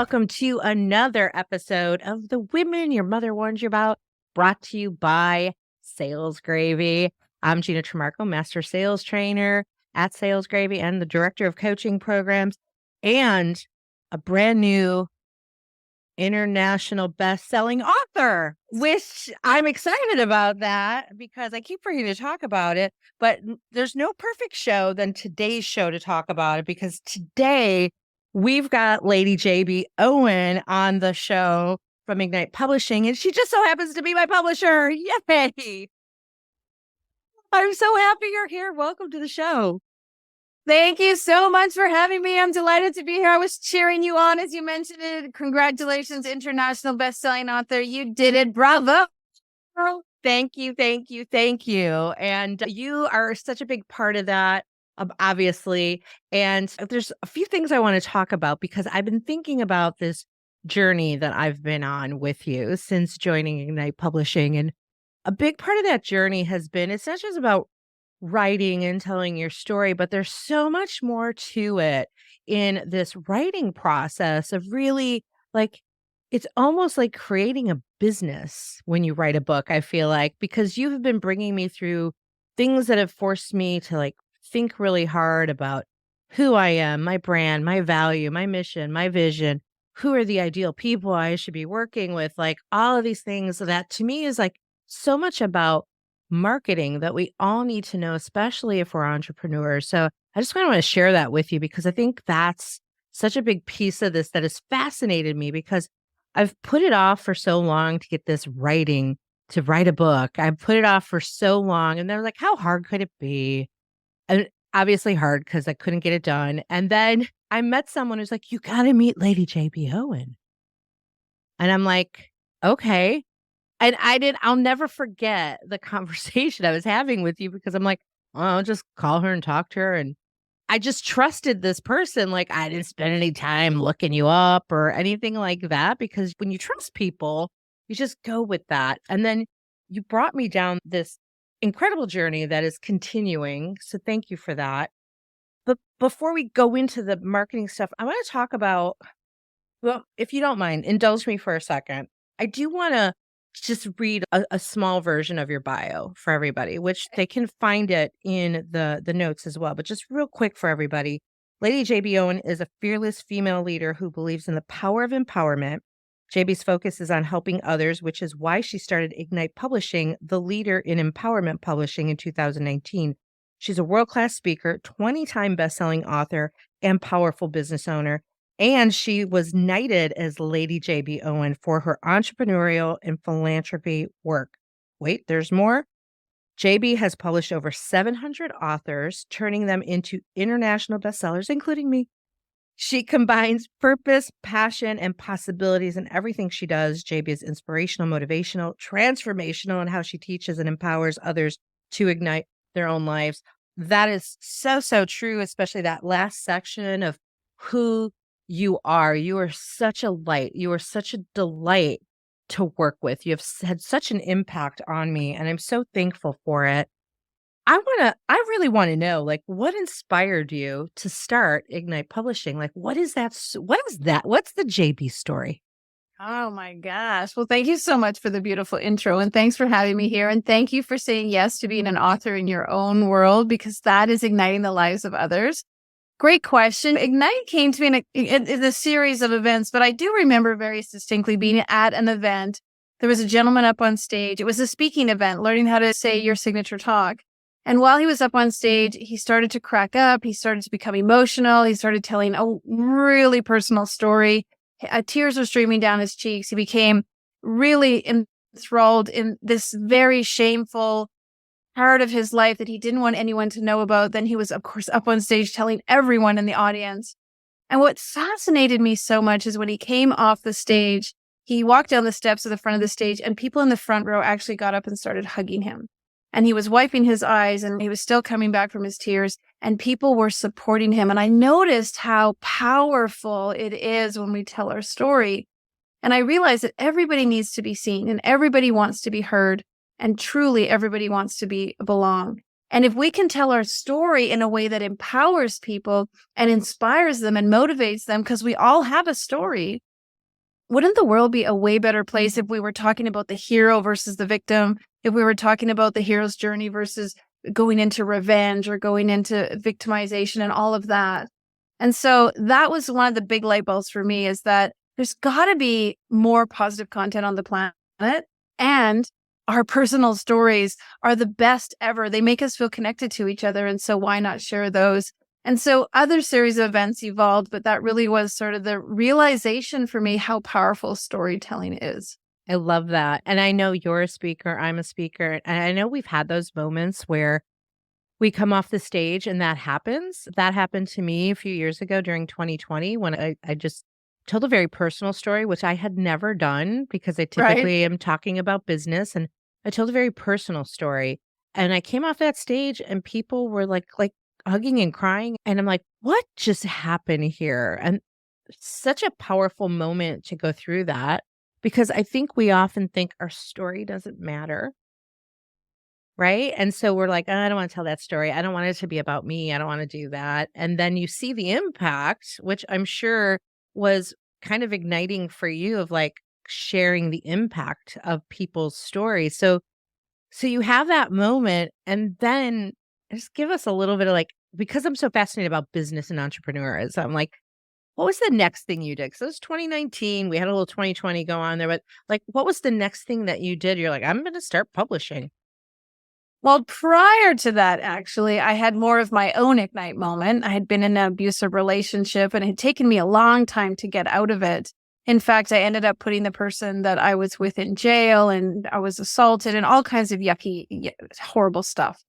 welcome to another episode of The Women Your Mother Warned You About, brought to you by Sales Gravy. I'm Gina Tremarco, Master Sales Trainer at Sales Gravy and the Director of Coaching Programs, and a brand new international best-selling author, which I'm excited about that because I keep forgetting to talk about it, but there's no perfect show than today's show to talk about it, because today we've got Lady JB Owen on the show from Ignite Publishing, and she just so happens to be my publisher. Yay! I'm so happy you're here. Welcome to the show. Thank you so much for having me. I'm delighted to be here. I was cheering you on as you mentioned it. Congratulations, international best-selling author. You did it. Bravo. Thank you. And you are such a big part of that, obviously. And there's a few things I want to talk about because I've been thinking about this journey that I've been on with you since joining Ignite Publishing. And a big part of that journey has been, it's not just about writing and telling your story, but there's so much more to it in this writing process of really, like, it's almost like creating a business when you write a book, I feel like, because you have been bringing me through things that have forced me to like think really hard about who I am, my brand, my value, my mission, my vision, who are the ideal people I should be working with, like all of these things that to me is like so much about marketing that we all need to know, especially if we're entrepreneurs. So I just want to share that with you because I think that's such a big piece of this that has fascinated me, because I've put it off for so long to get this writing, to write a book. I put it off for so long, and they're like, how hard could it be? And obviously hard because I couldn't get it done. And then I met someone who's like, you got to meet Lady JB Owen. And I'm like, okay. And I'll never forget the conversation I was having with you, because I'm like, oh, I'll just call her and talk to her. And I just trusted this person. Like, I didn't spend any time looking you up or anything like that, because when you trust people, you just go with that. And then you brought me down this incredible journey that is continuing. So thank you for that. But before we go into the marketing stuff, I want to talk about, well, if you don't mind, indulge me for a second. I do want to just read a small version of your bio for everybody, which they can find it in the notes as well. But just real quick for everybody, Lady JB Owen is a fearless female leader who believes in the power of empowerment. JB's focus is on helping others, which is why she started Ignite Publishing, the leader in empowerment publishing, in 2019. She's a world-class speaker, 20-time best-selling author, and powerful business owner. And she was knighted as Lady JB Owen for her entrepreneurial and philanthropy work. Wait, there's more. JB has published over 700 authors, turning them into international bestsellers, including me. She combines purpose, passion, and possibilities in everything she does. JB is inspirational, motivational, transformational in how she teaches and empowers others to ignite their own lives. That is so, so true, especially that last section of who you are. You are such a light. You are such a delight to work with. You have had such an impact on me, and I'm so thankful for it. I really want to know, like, what inspired you to start Ignite Publishing? Like, what is that? What's the JB story? Oh my gosh. Well, thank you so much for the beautiful intro, and thanks for having me here. And thank you for saying yes to being an author in your own world, because that is igniting the lives of others. Great question. Ignite came to me in a series of events, but I do remember very distinctly being at an event. There was a gentleman up on stage. It was a speaking event, learning how to say your signature talk. And while he was up on stage, he started to crack up. He started to become emotional. He started telling a really personal story. Tears were streaming down his cheeks. He became really enthralled in this very shameful part of his life that he didn't want anyone to know about. Then he was, of course, up on stage telling everyone in the audience. And what fascinated me so much is when he came off the stage, he walked down the steps of the front of the stage, and people in the front row actually got up and started hugging him. And he was wiping his eyes, and he was still coming back from his tears, and people were supporting him. And I noticed how powerful it is when we tell our story. And I realized that everybody needs to be seen, and everybody wants to be heard. And truly, everybody wants to belong. And if we can tell our story in a way that empowers people and inspires them and motivates them, because we all have a story, wouldn't the world be a way better place if we were talking about the hero versus the victim? If we were talking about the hero's journey versus going into revenge or going into victimization and all of that. And so that was one of the big light bulbs for me, is that there's got to be more positive content on the planet. And our personal stories are the best ever. They make us feel connected to each other. And so why not share those? And so other series of events evolved, but that really was sort of the realization for me how powerful storytelling is. I love that. And I know you're a speaker, I'm a speaker, and I know we've had those moments where we come off the stage and that happens. That happened to me a few years ago during 2020 when I just told a very personal story, which I had never done because I Right. typically am talking about business. And I told a very personal story. And I came off that stage and people were like hugging and crying. And I'm like, what just happened here? And such a powerful moment to go through that because I think we often think our story doesn't matter. Right? And so we're like, "Oh, I don't wanna tell that story. I don't want it to be about me. I don't wanna do that." And then you see the impact, which I'm sure was kind of igniting for you of, like, sharing the impact of people's stories. So you have that moment, and then just give us a little bit of, like because I'm so fascinated about business and entrepreneurs, I'm like, what was the next thing you did? 'Cause it was 2019, we had a little 2020 go on there, but, like, what was the next thing that you did? You're like, "I'm gonna start publishing." Well, prior to that, actually, I had more of my own ignite moment. I had been in an abusive relationship and it had taken me a long time to get out of it. In fact, I ended up putting the person that I was with in jail, and I was assaulted and all kinds of yucky, horrible stuff.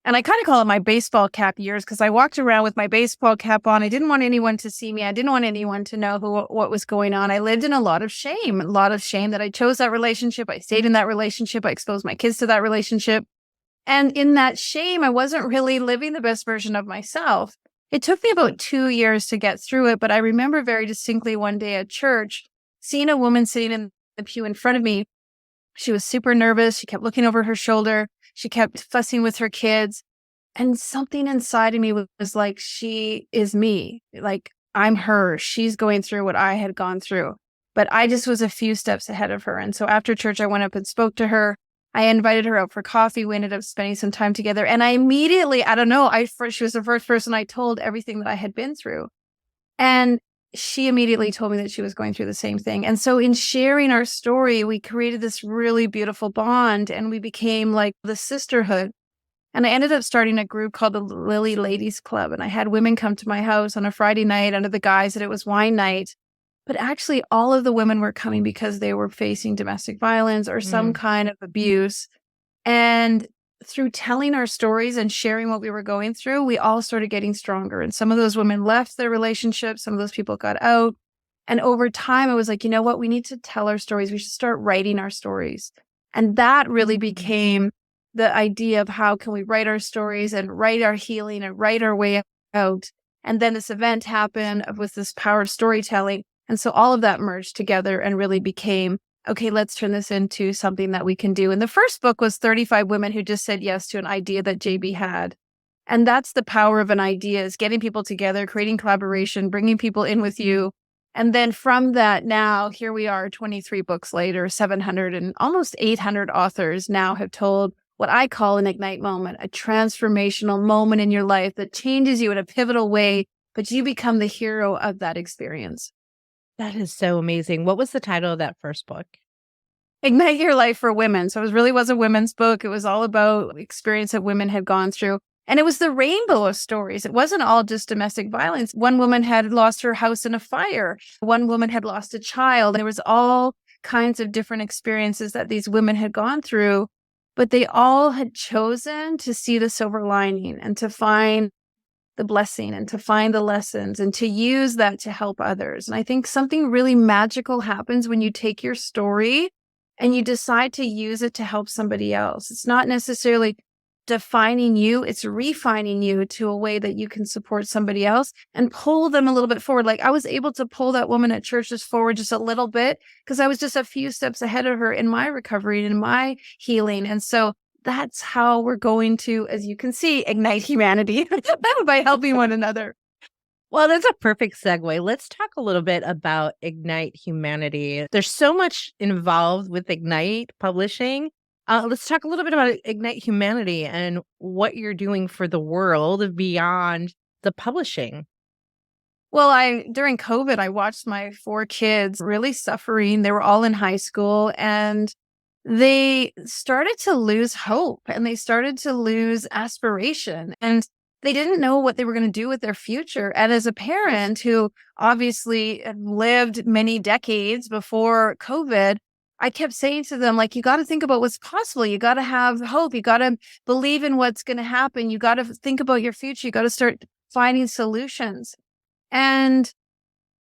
And I kind of call it my baseball cap years because I walked around with my baseball cap on. I didn't want anyone to see me. I didn't want anyone to know what was going on. I lived in a lot of shame that I chose that relationship. I stayed in that relationship. I exposed my kids to that relationship. And in that shame, I wasn't really living the best version of myself. It took me about 2 years to get through it, but I remember very distinctly one day at church, seeing a woman sitting in the pew in front of me. She was super nervous. She kept looking over her shoulder. She kept fussing with her kids. And something inside of me was like, she is me. Like, I'm her. She's going through what I had gone through. But I just was a few steps ahead of her. And so after church, I went up and spoke to her. I invited her out for coffee. We ended up spending some time together. And I immediately, I don't know, she was the first person I told everything that I had been through. And she immediately told me that she was going through the same thing. And so in sharing our story, we created this really beautiful bond and we became like the sisterhood. And I ended up starting a group called the Lily Ladies Club. And I had women come to my house on a Friday night under the guise that it was wine night. But actually, all of the women were coming because they were facing domestic violence or some Mm. kind of abuse. And through telling our stories and sharing what we were going through, we all started getting stronger. And some of those women left their relationships, some of those people got out. And over time, I was like, you know what? We need to tell our stories. We should start writing our stories. And that really became the idea of how can we write our stories and write our healing and write our way out. And then this event happened with this power of storytelling. And so all of that merged together and really became, okay, let's turn this into something that we can do. And the first book was 35 women who just said yes to an idea that JB had. And that's the power of an idea, is getting people together, creating collaboration, bringing people in with you. And then from that, now here we are 23 books later, 700 and almost 800 authors now have told what I call an ignite moment, a transformational moment in your life that changes you in a pivotal way, but you become the hero of that experience. That is so amazing. What was the title of that first book? Ignite Your Life for Women. So it really was a women's book. It was all about experience that women had gone through. And it was the rainbow of stories. It wasn't all just domestic violence. One woman had lost her house in a fire. One woman had lost a child. There was all kinds of different experiences that these women had gone through, but they all had chosen to see the silver lining and to find the blessing and to find the lessons and to use that to help others. And I think something really magical happens when you take your story and you decide to use it to help somebody else. It's not necessarily defining you, it's refining you to a way that you can support somebody else and pull them a little bit forward. Like I was able to pull that woman at church just forward just a little bit because I was just a few steps ahead of her in my recovery and in my healing. And so that's how we're going to, as you can see, ignite humanity by helping one another. Well, that's a perfect segue. Let's talk a little bit about Ignite Humanity. There's so much involved with Ignite Publishing. Let's talk a little bit about Ignite Humanity and what you're doing for the world beyond the publishing. Well, I during COVID, I watched my 4 kids really suffering. They were all in high school, and they started to lose hope, and they started to lose aspiration, and they didn't know what they were gonna do with their future. And as a parent who obviously had lived many decades before COVID, I kept saying to them, like, "You gotta think about what's possible. You gotta have hope. You gotta believe in what's gonna happen. You gotta think about your future. You gotta start finding solutions." And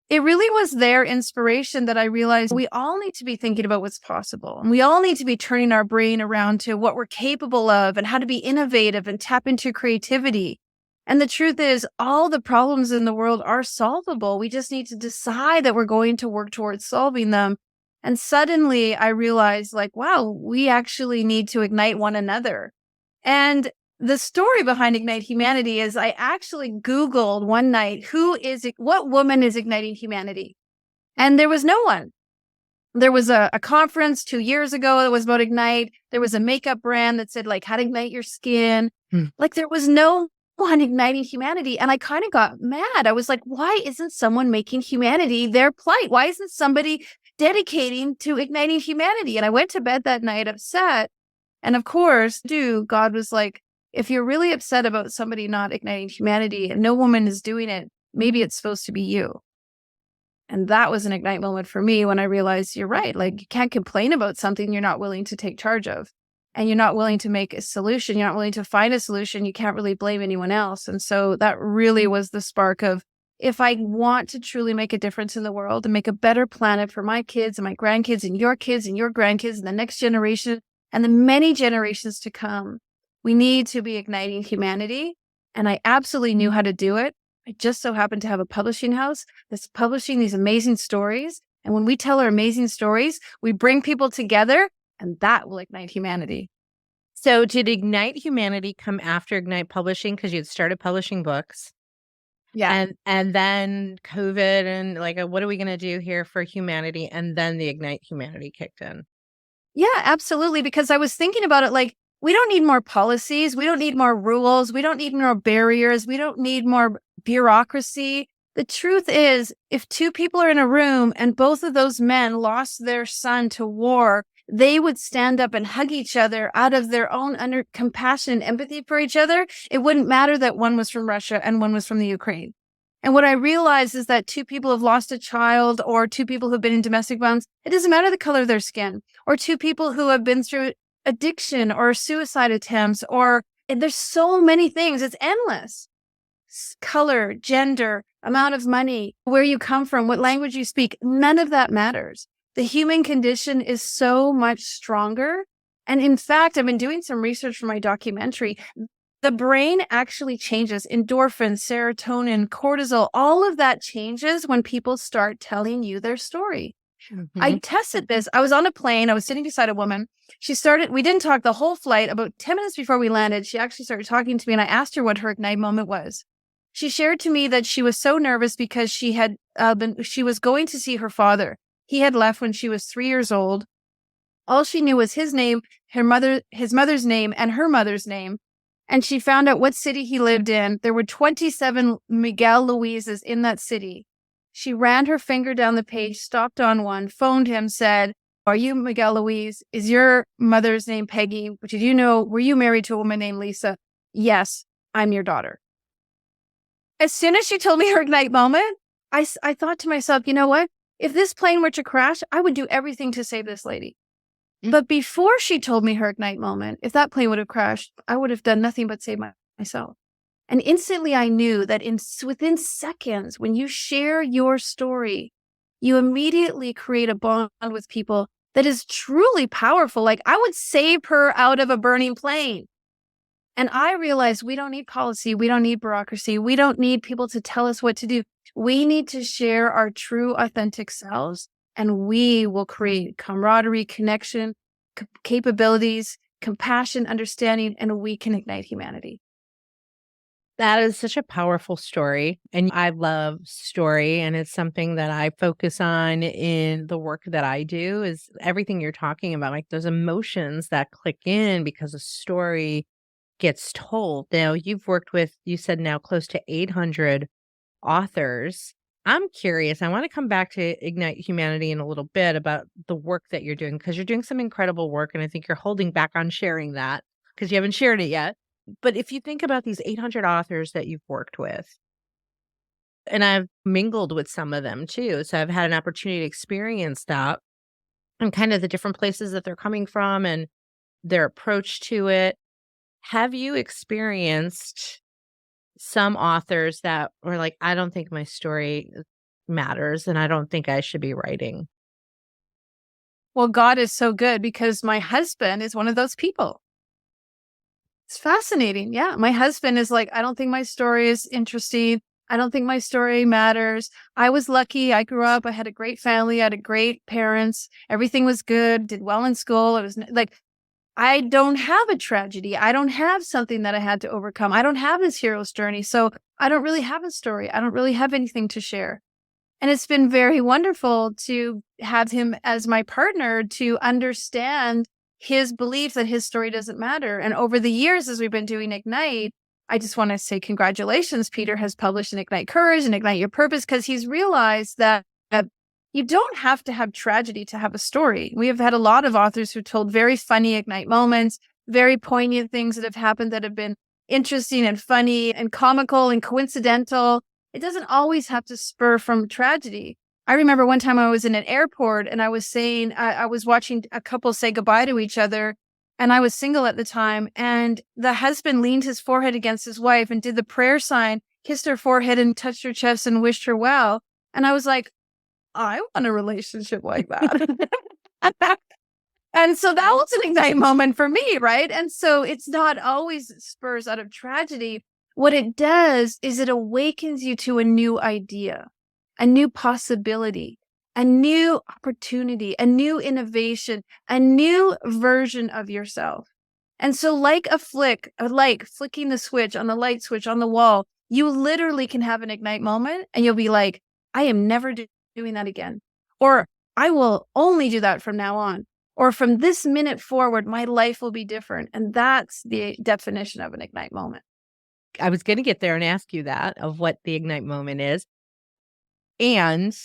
it really was their inspiration that I realized we all need to be thinking about what's possible. And we all need to be turning our brain around to what we're capable of and how to be innovative and tap into creativity. And the truth is, all the problems in the world are solvable. We just need to decide that we're going to work towards solving them. And suddenly I realized, like, wow, we actually need to ignite one another. And the story behind Ignite Humanity is I actually Googled one night, what woman is igniting humanity? And there was no one. There was a conference 2 years ago that was about Ignite. There was a makeup brand that said, like, how to ignite your skin. Hmm. Like, there was no one igniting humanity. And I kind of got mad. I was like, why isn't someone making humanity their plight? Why isn't somebody dedicating to igniting humanity? And I went to bed that night upset. And of course, God was like, if you're really upset about somebody not igniting humanity and no woman is doing it, maybe it's supposed to be you. And that was an ignite moment for me when I realized you're right. Like, you can't complain about something you're not willing to take charge of. And you're not willing to make a solution. You're not willing to find a solution. You can't really blame anyone else. And so that really was the spark of, if I want to truly make a difference in the world and make a better planet for my kids and my grandkids and your grandkids and the next generation and the many generations to come, we need to be igniting humanity. And I absolutely knew how to do it. I just so happened to have a publishing house that's publishing these amazing stories. And when we tell our amazing stories, we bring people together, and that will ignite humanity. So did Ignite Humanity come after Ignite Publishing because you had started publishing books? Yeah. And then COVID and like, what are we gonna do here for humanity? And then the Ignite Humanity kicked in. Yeah, absolutely. Because I was thinking about it like, we don't need more policies. We don't need more rules. We don't need more barriers. We don't need more bureaucracy. The truth is, if 2 people are in a room and both of those men lost their son to war, they would stand up and hug each other out of their own under compassion and empathy for each other. It wouldn't matter that one was from Russia and one was from the Ukraine. And what I realized is that 2 people have lost a child, or 2 people who've been in domestic violence. It doesn't matter the color of their skin, or 2 people who have been through addiction or suicide attempts, and there's so many things. It's endless. Color, gender, amount of money, where you come from, what language you speak, none of that matters. The human condition is so much stronger. And in fact, I've been doing some research for my documentary. The brain actually changes. Endorphins, serotonin, cortisol, all of that changes when people start telling you their story. I Mhm. tested this. I was on a plane. I was sitting beside a woman. We didn't talk the whole flight. About 10 minutes before we landed, she actually started talking to me, and I asked her what her ignite moment was. She shared to me that she was so nervous because she was going to see her father. He had left when she was 3 years old. All she knew was his name, his mother's name, and her mother's name. And she found out what city he lived in. There were 27 Miguel Luises in that city. She ran her finger down the page, stopped on one, phoned him, said, "Are you Miguel Luis? Is your mother's name Peggy? Were you married to a woman named Lisa?" "Yes, I'm your daughter." As soon as she told me her ignite moment, I thought to myself, you know what? If this plane were to crash, I would do everything to save this lady. Mm. But before she told me her ignite moment, if that plane would have crashed, I would have done nothing but save myself. And instantly I knew that within seconds, when you share your story, you immediately create a bond with people that is truly powerful. Like, I would save her out of a burning plane. And I realized we don't need policy. We don't need bureaucracy. We don't need people to tell us what to do. We need to share our true, authentic selves, and we will create camaraderie, connection, capabilities, compassion, understanding, and we can ignite humanity. That is such a powerful story, and I love story, and it's something that I focus on in the work that I do is everything you're talking about, like those emotions that click in because a story gets told. Now, you've worked with, you said now close to 800 authors. I'm curious. I want to come back to Ignite Humanity in a little bit about the work that you're doing because you're doing some incredible work. And I think you're holding back on sharing that because you haven't shared it yet. But if you think about these 800 authors that you've worked with, and I've mingled with some of them too. So I've had an opportunity to experience that and kind of the different places that they're coming from and their approach to it. Have you experienced some authors that were like, "I don't think my story matters, and I don't think I should be writing"? Well, God is so good because my husband is one of those people. It's fascinating. Yeah. My husband is like, I don't think my story is interesting. I don't think my story matters. I was lucky. I grew up. I had a great family. I had a great parents. Everything was good. Did well in school. It was like, I don't have a tragedy. I don't have something that I had to overcome. I don't have this hero's journey. So I don't really have a story. I don't really have anything to share. And it's been very wonderful to have him as my partner to understand his belief that his story doesn't matter. And over the years, as we've been doing Ignite, I just want to say congratulations. Peter has published an Ignite Courage and Ignite Your Purpose because he's realized that you don't have to have tragedy to have a story. We have had a lot of authors who told very funny Ignite moments, very poignant things that have happened that have been interesting and funny and comical and coincidental. It doesn't always have to spur from tragedy. I remember one time I was in an airport and I was saying, I was watching a couple say goodbye to each other, and I was single at the time. And the husband leaned his forehead against his wife and did the prayer sign, kissed her forehead and touched her chest and wished her well. And I was like, I want a relationship like that. And so that was an Ignite moment for me, right? And so it's not always spurs out of tragedy. What it does is it awakens you to a new idea, a new possibility, a new opportunity, a new innovation, a new version of yourself. And so like a flick, like flicking the switch on the light switch on the wall, you literally can have an Ignite moment and you'll be like, I am never doing that again. Or I will only do that from now on. Or from this minute forward, my life will be different. And that's the definition of an Ignite moment. I was gonna get there and ask you that, of what the Ignite moment is. And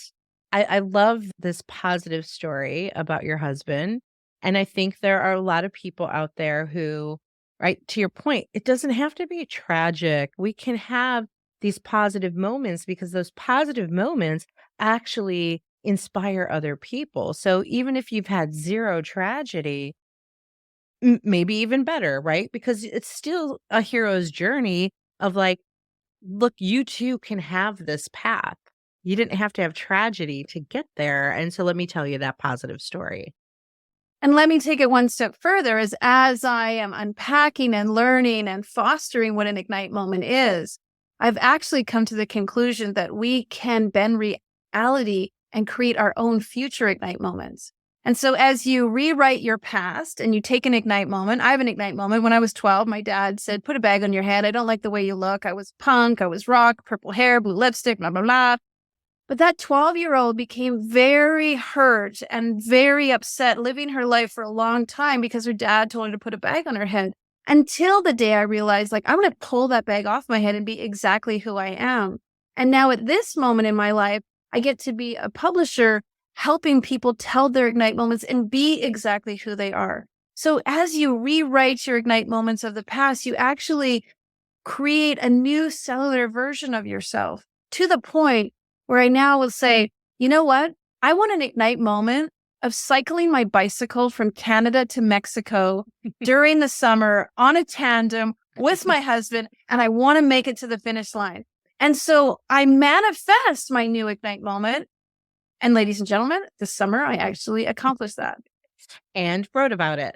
I love this positive story about your husband, and I think there are a lot of people out there who, right, to your point, it doesn't have to be tragic. We can have these positive moments because those positive moments actually inspire other people. So even if you've had 0 tragedy, maybe even better, right? Because it's still a hero's journey of like, look, you too can have this path. You didn't have to have tragedy to get there. And so let me tell you that positive story. And let me take it one step further as I am unpacking and learning and fostering what an Ignite moment is, I've actually come to the conclusion that we can bend reality and create our own future Ignite moments. And so as you rewrite your past and you take an Ignite moment, I have an Ignite moment. When I was 12, my dad said, put a bag on your head. I don't like the way you look. I was punk. I was rock, purple hair, blue lipstick, blah, blah, blah. But that 12-year-old became very hurt and very upset, living her life for a long time because her dad told her to put a bag on her head. Until the day I realized, like, I'm going to pull that bag off my head and be exactly who I am. And now at this moment in my life, I get to be a publisher helping people tell their Ignite moments and be exactly who they are. So as you rewrite your Ignite moments of the past, you actually create a new cellular version of yourself to the point where I now will say, you know what? I want an Ignite moment of cycling my bicycle from Canada to Mexico during the summer on a tandem with my husband, and I want to make it to the finish line. And so I manifest my new Ignite moment. And ladies and gentlemen, this summer, I actually accomplished that. And wrote about it.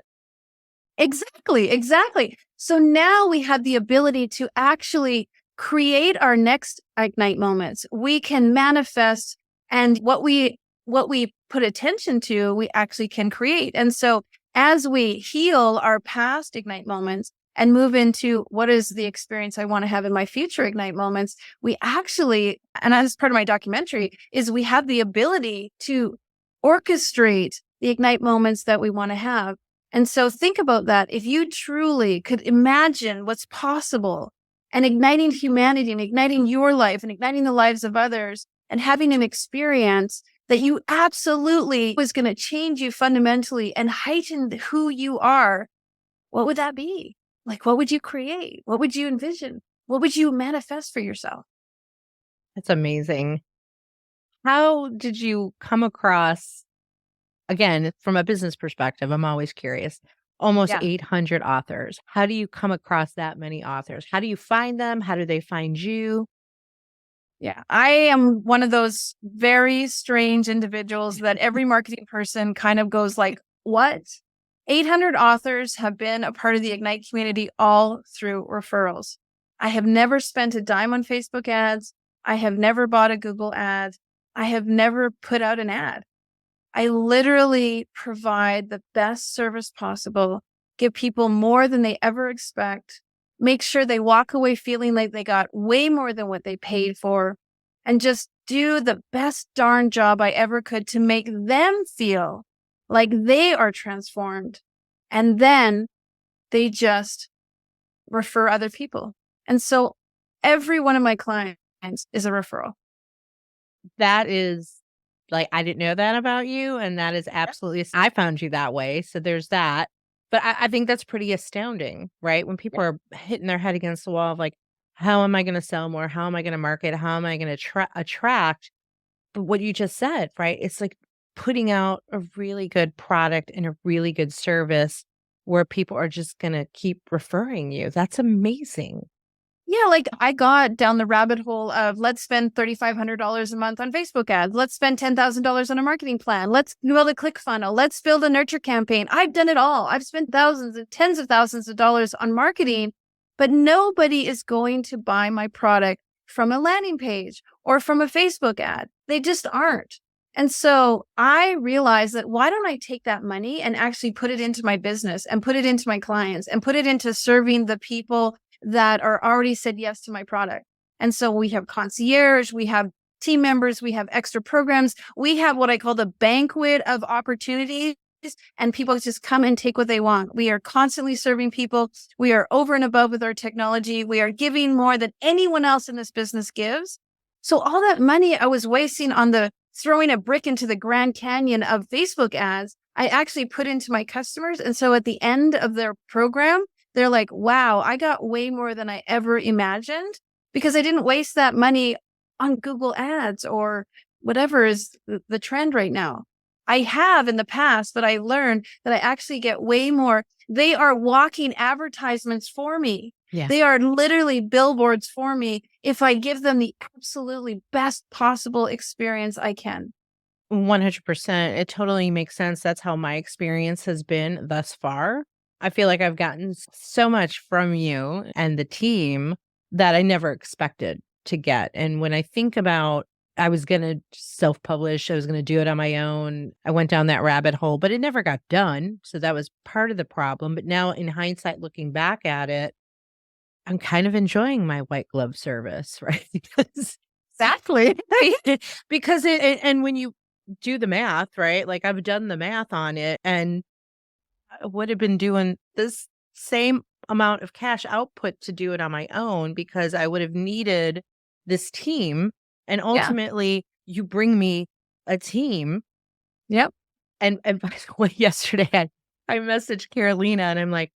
Exactly. So now we have the ability to actually create our next Ignite moments. We can manifest, and what we put attention to, we actually can create. And so as we heal our past Ignite moments, and move into what is the experience I want to have in my future Ignite moments, we actually, and as part of my documentary, is we have the ability to orchestrate the Ignite moments that we want to have. And so think about that. If you truly could imagine what's possible and igniting humanity and igniting your life and igniting the lives of others and having an experience that you absolutely was going to change you fundamentally and heighten who you are, what would that be? Like, what would you create? What would you envision? What would you manifest for yourself? That's amazing. How did you come across, again, from a business perspective, I'm always curious, almost Yeah. 800 authors. How do you come across that many authors? How do you find them? How do they find you? Yeah. I am one of those very strange individuals that every marketing person kind of goes like, what? 800 authors have been a part of the Ignite community all through referrals. I have never spent a dime on Facebook ads. I have never bought a Google ad. I have never put out an ad. I literally provide the best service possible, give people more than they ever expect, make sure they walk away feeling like they got way more than what they paid for, and just do the best darn job I ever could to make them feel like they are transformed. And then they just refer other people. And so every one of my clients is a referral. That is like, I didn't know that about you, and that is Yep. absolutely I found you that way, so there's that. But I think that's pretty astounding, right? When people are hitting their head against the wall of like, "How am I gonna sell more? How am I gonna market? How am I gonna attract?" But what you just said, right? It's like putting out a really good product and a really good service where people are just gonna keep referring you. That's amazing. Yeah, like I got down the rabbit hole of let's spend $3,500 a month on Facebook ads. Let's spend $10,000 on a marketing plan. Let's build a click funnel. Let's build a nurture campaign. I've done it all. I've spent thousands and tens of thousands of dollars on marketing, but nobody is going to buy my product from a landing page or from a Facebook ad. They just aren't. And so I realized that why don't I take that money and actually put it into my business and put it into my clients and put it into serving the people that are already said yes to my product. And so we have concierge, we have team members, we have extra programs, we have what I call the banquet of opportunities. And people just come and take what they want. We are constantly serving people. We are over and above with our technology. We are giving more than anyone else in this business gives. So all that money I was wasting on the throwing a brick into the Grand Canyon of Facebook ads, I actually put into my customers. And so at the end of their program, they're like, wow, I got way more than I ever imagined because I didn't waste that money on Google ads or whatever is the trend right now. I have in the past, but I learned that I actually get way more. They are walking advertisements for me. Yes. They are literally billboards for me if I give them the absolutely best possible experience I can. 100%. It totally makes sense. That's how my experience has been thus far. I feel like I've gotten so much from you and the team that I never expected to get. And when I think about I was going to self-publish, I was going to do it on my own. I went down that rabbit hole, but it never got done. So that was part of the problem. But now in hindsight, looking back at it, I'm kind of enjoying my white glove service, right? Exactly. Because and when you do the math, right? Like I've done the math on it and I would have been doing this same amount of cash output to do it on my own because I would have needed this team. And Yeah. ultimately, you bring me a team. Yep. And by the way, yesterday I messaged Carolina and I'm like,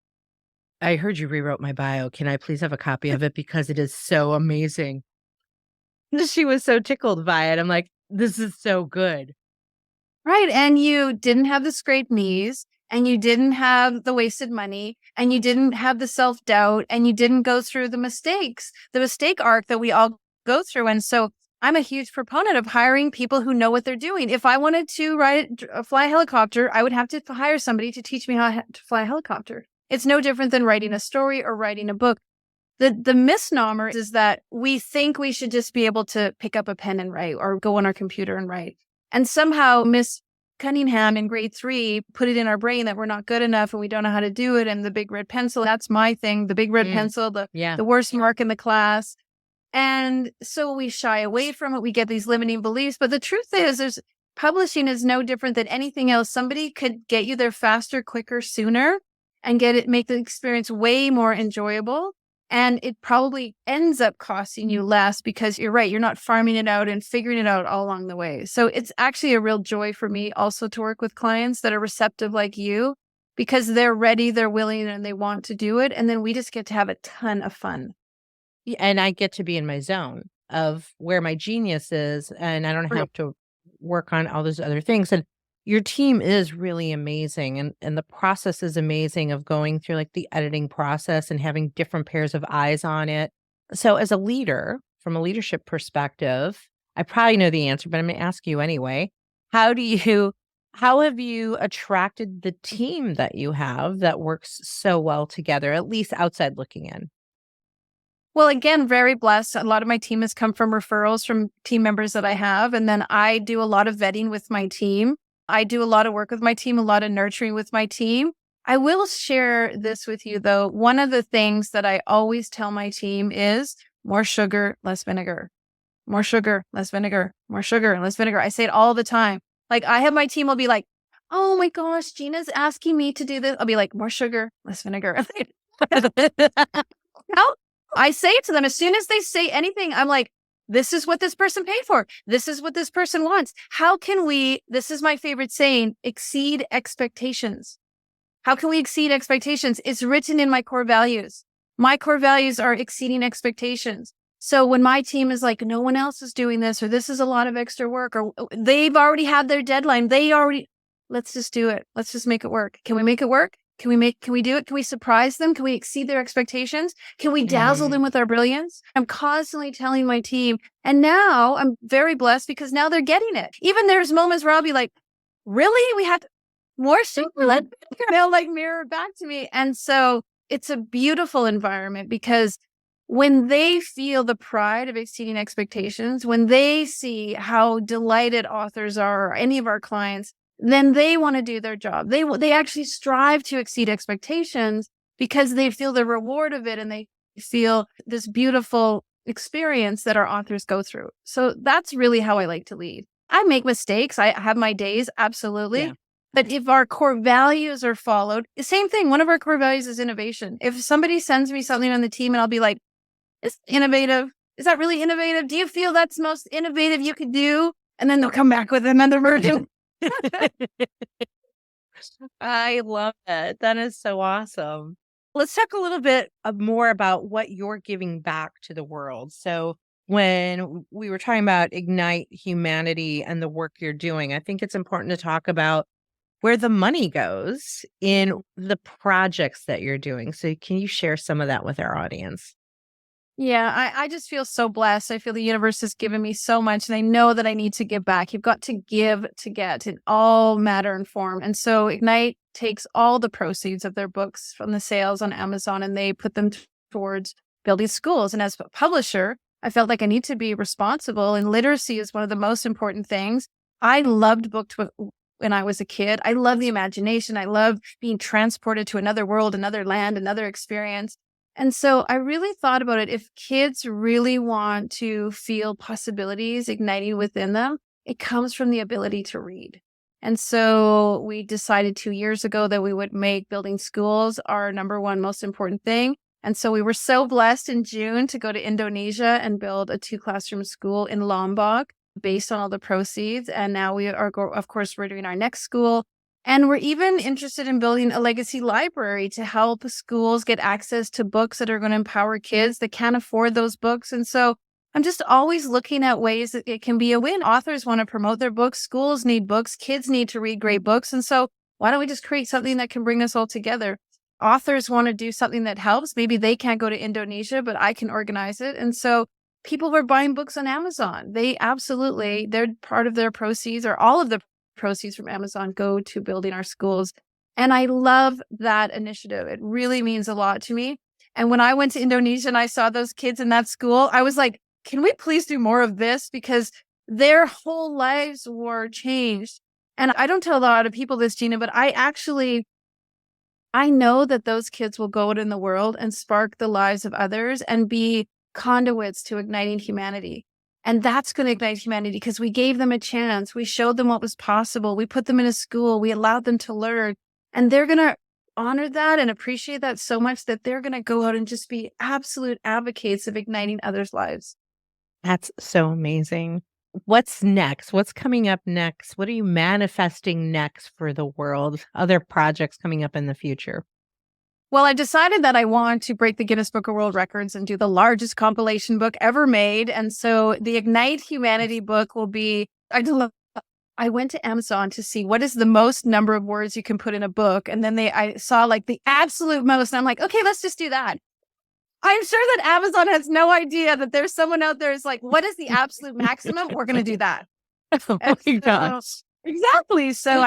I heard you rewrote my bio. Can I please have a copy of it? Because it is so amazing. She was so tickled by it. I'm like, this is so good. Right. And you didn't have the scraped knees and you didn't have the wasted money and you didn't have the self doubt and you didn't go through the mistakes, the mistake arc that we all go through. And so I'm a huge proponent of hiring people who know what they're doing. If I wanted to fly a helicopter, I would have to hire somebody to teach me how to fly a helicopter. It's no different than writing a story or writing a book. The misnomer is that we think we should just be able to pick up a pen and write or go on our computer and write and somehow Cunningham in grade 3 put it in our brain that we're not good enough and we don't know how to do it. And the big red pencil, that's my thing, the big red Mm, pencil, yeah. the worst mark in the class. And so we shy away from it. We get these limiting beliefs. But the truth is, publishing is no different than anything else. Somebody could get you there faster, quicker, sooner, and make the experience way more enjoyable. And it probably ends up costing you less because you're right. You're not farming it out and figuring it out all along the way. So it's actually a real joy for me also to work with clients that are receptive like you because they're ready, they're willing, and they want to do it. And then we just get to have a ton of fun. Yeah, and I get to be in my zone of where my genius is, and I don't Right. have to work on all those other things. And your team is really amazing, and the process is amazing of going through like the editing process and having different pairs of eyes on it. So, as a leader, from a leadership perspective, I probably know the answer, but I'm going to ask you anyway. How do you? How have you attracted the team that you have that works so well together, at least outside looking in? Well, again, very blessed. A lot of my team has come from referrals from team members that I have. And then I do a lot of vetting with my team. I do a lot of work with my team, a lot of nurturing with my team. I will share this with you, though. One of the things that I always tell my team is more sugar, less vinegar, more sugar, less vinegar, more sugar, less vinegar. I say it all the time. Like I have my team will be like, oh my gosh, Gina's asking me to do this. I'll be like, more sugar, less vinegar. How I say it to them as soon as they say anything, I'm like, this is what this person paid for. This is what this person wants. How can we, this is my favorite saying, exceed expectations? How can we exceed expectations? It's written in my core values. My core values are exceeding expectations. So when my team is like, no one else is doing this, or this is a lot of extra work, or they've already had their deadline, let's just do it. Let's just make it work. Can we make it work? Can we do it? Can we surprise them? Can we exceed their expectations? Can we dazzle Mhm. them with our brilliance? I'm constantly telling my team. And now I'm very blessed because now they're getting it. Even there's moments where I'll be like, really? We have more sugar? They'll like mirror back to me. And so it's a beautiful environment because when they feel the pride of exceeding expectations, when they see how delighted authors are, or any of our clients, then they want to do their job. They actually strive to exceed expectations because they feel the reward of it and they feel this beautiful experience that our authors go through. So that's really how I like to lead. I make mistakes. I have my days, absolutely. Yeah. But if our core values are followed, same thing. One of our core values is innovation. If somebody sends me something on the team and I'll be like, it's innovative. Is that really innovative? Do you feel that's the most innovative you could do? And then they'll come back with another version. I love it. That is so awesome. Let's talk a little bit more about what you're giving back to the world. So, when we were talking about Ignite Humanity and the work you're doing, I think it's important to talk about where the money goes in the projects that you're doing. So, can you share some of that with our audience? Yeah, I just feel so blessed. I feel the universe has given me so much, and I know that I need to give back. You've got to give to get in all matter and form. And so Ignite takes all the proceeds of their books from the sales on Amazon and they put them towards building schools. And as a publisher, I felt like I need to be responsible, and literacy is one of the most important things. I loved books when I was a kid. I love the imagination. I love being transported to another world, another land, another experience. And so I really thought about it. If kids really want to feel possibilities igniting within them, it comes from the ability to read. And so we decided 2 years ago that we would make building schools our number one most important thing. And so we were so blessed in June to go to Indonesia and build a 2 classroom school in Lombok based on all the proceeds. And now we are, of course, we're doing our next school. And we're even interested in building a legacy library to help schools get access to books that are going to empower kids that can't afford those books. And so I'm just always looking at ways that it can be a win. Authors want to promote their books, schools need books, kids need to read great books. And so why don't we just create something that can bring us all together? Authors want to do something that helps. Maybe they can't go to Indonesia, but I can organize it. And so people were buying books on Amazon. They're part of their proceeds, or all of the proceeds from Amazon go to building our schools. And I love that initiative. It really means a lot to me. And when I went to Indonesia and I saw those kids in that school, I was like, can we please do more of this? Because their whole lives were changed And I don't tell a lot of people this, Gina, but I know that those kids will go out in the world and spark the lives of others and be conduits to igniting humanity. And that's going to ignite humanity because we gave them a chance. We showed them what was possible. We put them in a school. We allowed them to learn. And they're going to honor that and appreciate that so much that they're going to go out and just be absolute advocates of igniting others' lives. That's so amazing. What's next? What's coming up next? What are you manifesting next for the world? Other projects coming up in the future? Well, I decided that I want to break the Guinness Book of World Records and do the largest compilation book ever made. And so the Ignite Humanity book will be, I went to Amazon to see what is the most number of words you can put in a book. And then I saw like the absolute most. And I'm like, okay, let's just do that. I'm sure that Amazon has no idea that there's someone out there who's like, what is the absolute maximum? We're going to do that. Oh And my so, gosh. exactly. So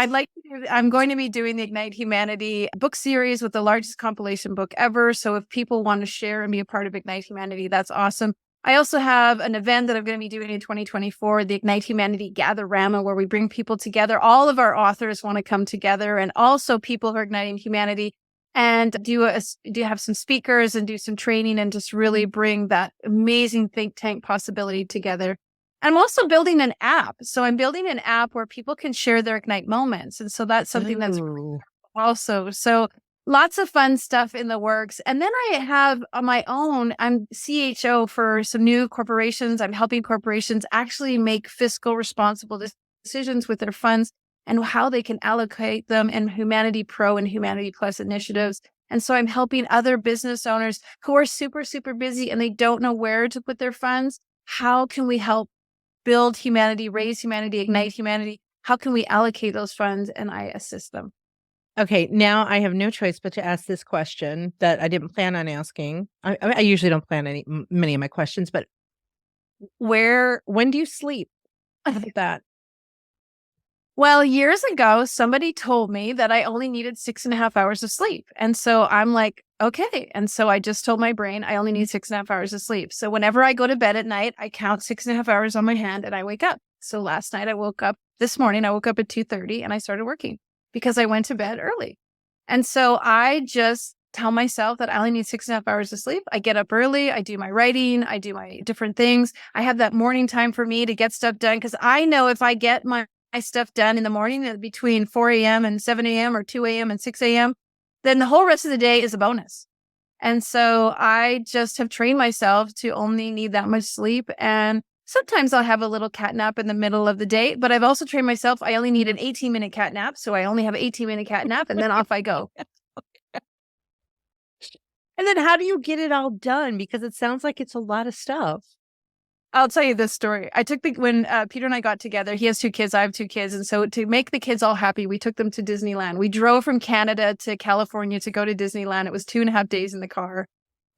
I'm going to be doing the Ignite Humanity book series with the largest compilation book ever. So if people want to share and be a part of Ignite Humanity, that's awesome. I also have an event that I'm going to be doing in 2024, the Ignite Humanity Gather-rama, where we bring people together. All of our authors want to come together, and also people who are igniting humanity, and do have some speakers and do some training and just really bring that amazing think tank possibility together. I'm also building an app. So I'm building an app where people can share their Ignite moments. And so that's something that's Ooh. also. So lots of fun stuff in the works. And then I have on my own, I'm CHO for some new corporations. I'm helping corporations actually make fiscal responsible decisions with their funds and how they can allocate them in Humanity Pro and Humanity Plus initiatives. And so I'm helping other business owners who are super, super busy and they don't know where to put their funds. How can we help build humanity, raise humanity, ignite humanity? How can we allocate those funds? And I assist them. Okay, now I have no choice but to ask this question that I didn't plan on asking. I usually don't plan many of my questions, but when do you sleep? How about that? Well, years ago, somebody told me that I only needed 6.5 hours of sleep. And so I'm like, okay. And so I just told my brain I only need 6.5 hours of sleep. So whenever I go to bed at night, I count 6.5 hours on my hand and I wake up. So last night this morning, I woke up at 2:30 and I started working because I went to bed early. And so I just tell myself that I only need 6.5 hours of sleep. I get up early. I do my writing. I do my different things. I have that morning time for me to get stuff done because I know if I get my stuff done in the morning between 4 a.m. and 7 a.m. or 2 a.m. and 6 a.m., then the whole rest of the day is a bonus. And so I just have trained myself to only need that much sleep. And sometimes I'll have a little cat nap in the middle of the day, but I've also trained myself I only need an 18-minute cat nap. So I only have an 18-minute cat nap and then off I go. And then how do you get it all done? Because it sounds like it's a lot of stuff. I'll tell you this story. When Peter and I got together, he has 2 kids, I have 2 kids. And so to make the kids all happy, we took them to Disneyland. We drove from Canada to California to go to Disneyland. It was 2.5 days in the car.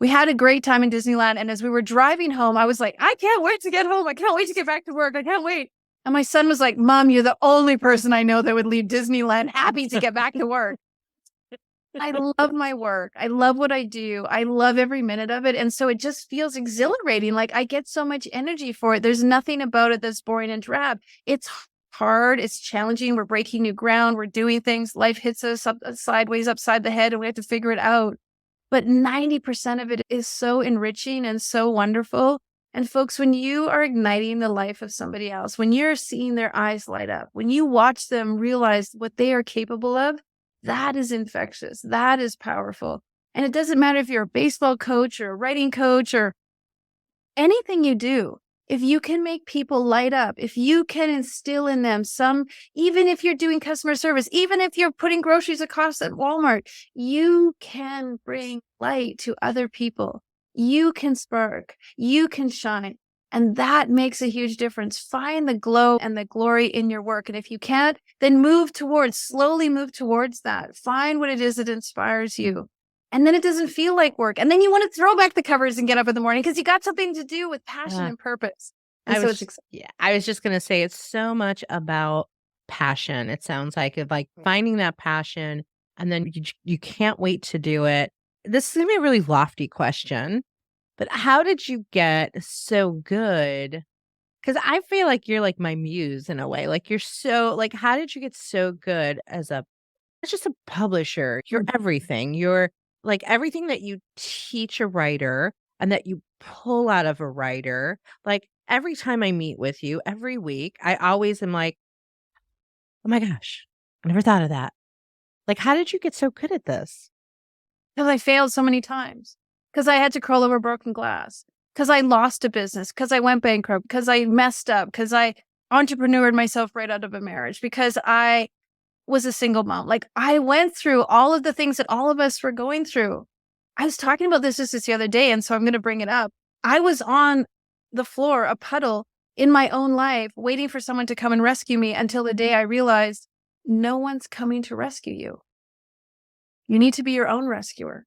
We had a great time in Disneyland. And as we were driving home, I was like, I can't wait to get home. I can't wait to get back to work. I can't wait. And my son was like, Mom, you're the only person I know that would leave Disneyland happy to get back to work. I love my work. I love what I do. I love every minute of it. And so it just feels exhilarating. Like I get so much energy for it. There's nothing about it that's boring and drab. It's hard. It's challenging. We're breaking new ground. We're doing things. Life hits us sideways, upside the head, and we have to figure it out. But 90% of it is so enriching and so wonderful. And folks, when you are igniting the life of somebody else, when you're seeing their eyes light up, when you watch them realize what they are capable of, that is infectious. That is powerful. And it doesn't matter if you're a baseball coach or a writing coach or anything you do. If you can make people light up, if you can instill in them even if you're doing customer service, even if you're putting groceries across at Walmart, you can bring light to other people. You can spark, you can shine. And that makes a huge difference. Find the glow and the glory in your work. And if you can't, then slowly move towards that. Find what it is that inspires you. And then it doesn't feel like work. And then you want to throw back the covers and get up in the morning because you got something to do with passion and purpose. And I so was it's exciting. yeah, I was just gonna say it's so much about passion. It sounds like of like finding that passion and then you can't wait to do it. This is gonna be a really lofty question, but how did you get so good Because I feel like you're like my muse in a way. Like you're so like, how did you get so good as a not just a publisher? You're everything. You're like everything that you teach a writer and that you pull out of a writer. Like every time I meet with you, every week, I always am like, oh my gosh, I never thought of that. Like, how did you get so good at this? Because I failed so many times. Because I had to crawl over broken glass. Because I lost a business. Because I went bankrupt. Because I messed up. Because I entrepreneured myself right out of a marriage. Because I was a single mom. Like I went through all of the things that all of us were going through. I was talking about this just the other day, and so I'm going to bring it up. I was on the floor, a puddle in my own life, waiting for someone to come and rescue me until the day I realized no one's coming to rescue you. You need to be your own rescuer.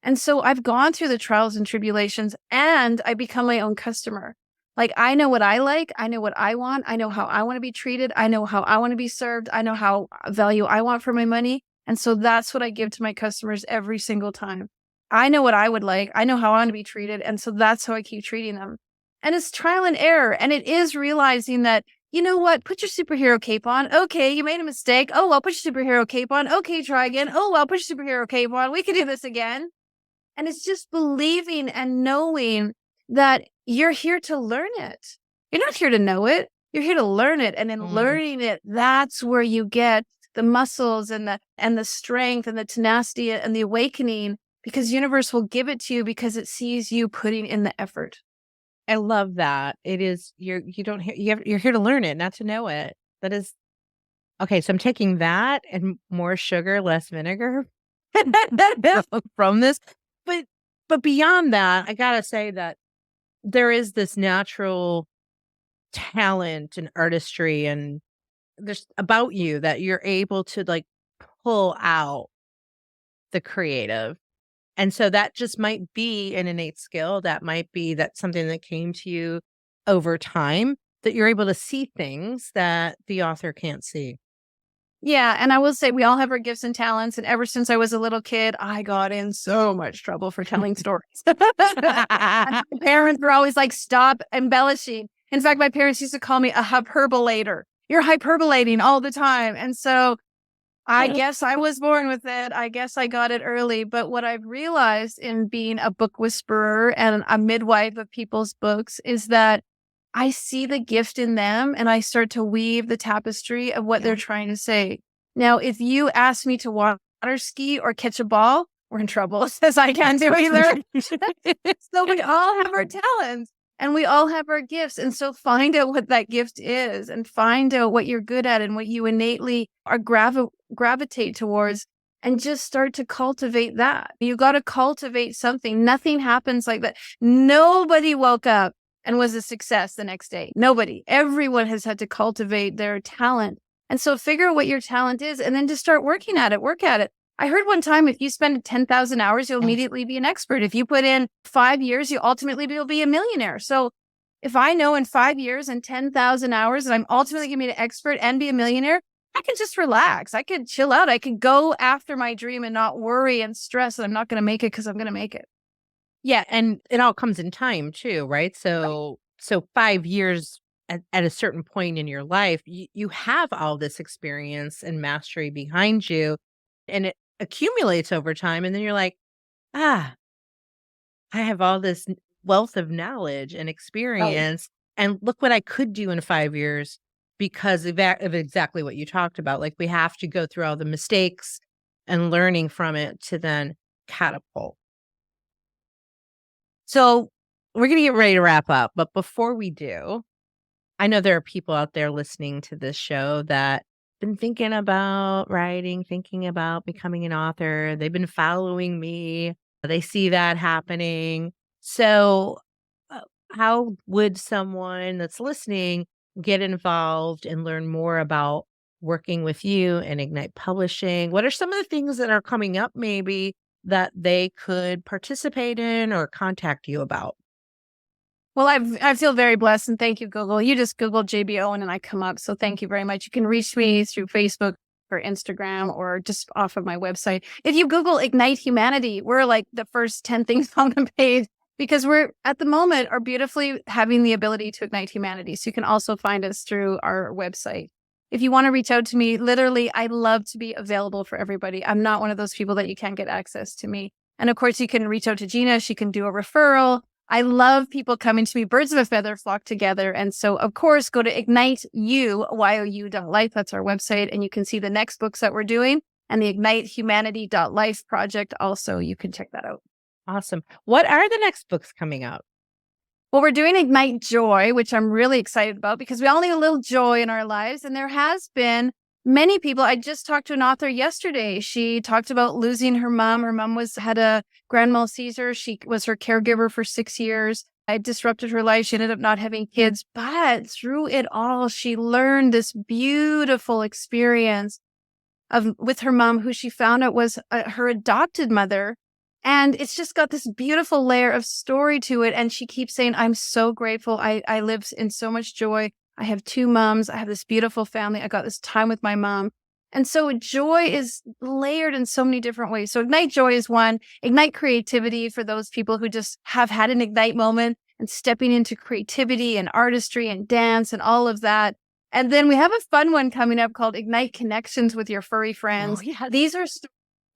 And so I've gone through the trials and tribulations and I become my own customer. Like I know what I like. I know what I want. I know how I want to be treated. I know how I want to be served. I know how value I want for my money. And so that's what I give to my customers every single time. I know what I would like. I know how I want to be treated. And so that's how I keep treating them. And it's trial and error. And it is realizing that, you know what? Put your superhero cape on. Okay, you made a mistake. Oh, well, put your superhero cape on. Okay, try again. Oh, well, put your superhero cape on. We can do this again. And it's just believing and knowing that you're here to learn it. You're not here to know it. You're here to learn it. And in Mm. learning it, that's where you get the muscles and the strength and the tenacity and the awakening, because universe will give it to you because it sees you putting in the effort. I love that. It is you don't you're here to learn it, not to know it. That is okay, so I'm taking that and more sugar, less vinegar from this. But but beyond that, I gotta say that there is this natural talent and artistry and there's about you that you're able to like pull out the creative. And so that just might be an innate skill. That might be that something that came to you over time that you're able to see things that the author can't see. Yeah, and I will say we all have our gifts and talents, and ever since I was a little kid, I got in so much trouble for telling stories. And my parents were always like, "Stop embellishing." In fact, my parents used to call me a hyperbolator. You're hyperbolating all the time. And so I guess I was born with it. I guess I got it early. But what I've realized in being a book whisperer and a midwife of people's books is that I see the gift in them and I start to weave the tapestry of what they're Yeah. trying to say. Now, if you ask me to water ski or catch a ball, we're in trouble, says I can't do either. So we all have our talents and we all have our gifts. And so find out what that gift is and find out what you're good at and what you innately are gravitate towards and just start to cultivate that. You got to cultivate something. Nothing happens like that. Nobody woke up and was a success the next day. Nobody. Everyone has had to cultivate their talent. And so figure out what your talent is and then just start working at it. Work at it. I heard one time if you spend 10,000 hours, you'll immediately be an expert. If you put in 5 years, you ultimately will be a millionaire. So if I know in 5 years and 10,000 hours that I'm ultimately going to be an expert and be a millionaire, I can just relax. I could chill out. I could go after my dream and not worry and stress that I'm not going to make it because I'm going to make it. Yeah, and it all comes in time too, right? So 5 years at a certain point in your life, you have all this experience and mastery behind you, and it accumulates over time, and then you're like, "Ah, I have all this wealth of knowledge and Right. experience, and look what I could do in 5 years because of exactly what you talked about." Like, we have to go through all the mistakes and learning from it to then catapult. So we're going to get ready to wrap up. But before we do, I know there are people out there listening to this show that been thinking about writing, thinking about becoming an author. They've been following me. They see that happening. So, uh, how would someone that's listening get involved and learn more about working with you and Ignite Publishing? What are some of the things that are coming up, maybe that they could participate in or contact you about? Well, I feel very blessed and thank you, Google. You just Google JB Owen and I come up. So thank you very much. You can reach me through Facebook or Instagram or just off of my website. If you Google Ignite Humanity, we're like the first 10 things on the page. because we're at the moment are beautifully having the ability to ignite humanity. So you can also find us through our website. If you want to reach out to me, literally, I love to be available for everybody. I'm not one of those people that you can't get access to me. And of course, you can reach out to Gina. She can do a referral. I love people coming to me. Birds of a feather flock together. And so, of course, go to igniteyou.life. That's our website. And you can see the next books that we're doing and the ignitehumanity.life project. Also, you can check that out. Awesome. What are the next books coming out? Well, we're doing Ignite Joy, which I'm really excited about because we all need a little joy in our lives. And there has been many people. I just talked to an author yesterday. She talked about losing her mom. Her mom had a grand mal seizure. She was her caregiver for 6 years. It disrupted her life. She ended up not having kids. But through it all, she learned this beautiful experience with her mom, who she found out was her adopted mother. And it's just got this beautiful layer of story to it. And she keeps saying, I'm so grateful. I live in so much joy. I have 2 moms. I have this beautiful family. I got this time with my mom. And so joy is layered in so many different ways. So Ignite Joy is one. Ignite Creativity for those people who just have had an Ignite moment and stepping into creativity and artistry and dance and all of that. And then we have a fun one coming up called Ignite Connections with Your Furry Friends. Oh, yeah. These are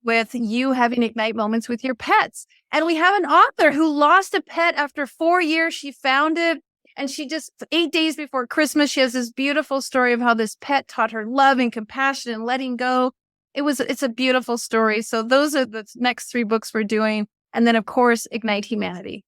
with you having Ignite moments with your pets. And we have an author who lost a pet after 4 years. She found it. And she just 8 days before Christmas, she has this beautiful story of how this pet taught her love and compassion and letting go. It's a beautiful story. So those are the next 3 books we're doing. And then, of course, Ignite Humanity.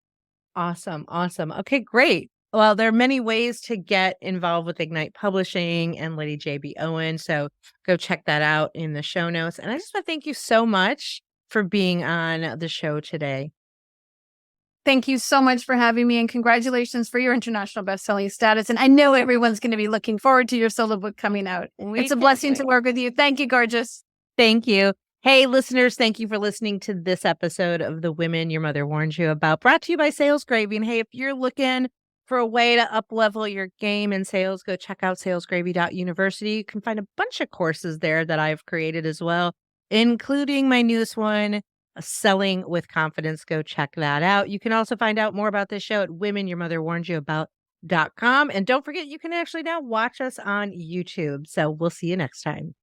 Awesome. Awesome. Okay, great. Well, there are many ways to get involved with Ignite Publishing and Lady JB Owen. So go check that out in the show notes. And I just want to thank you so much for being on the show today. Thank you so much for having me, and congratulations for your international best-selling status. And I know everyone's going to be looking forward to your solo book coming out. It's a blessing to work with you. Thank you, gorgeous. Thank you. Hey, listeners, thank you for listening to this episode of The Women Your Mother Warned You About, brought to you by Sales Gravy. And hey, if you're looking for a way to up-level your game in sales, go check out salesgravy.university. You can find a bunch of courses there that I've created as well, including my newest one, Selling with Confidence. Go check that out. You can also find out more about this show at womenyourmotherwarnedyyouabout.com. And don't forget, you can actually now watch us on YouTube. So we'll see you next time.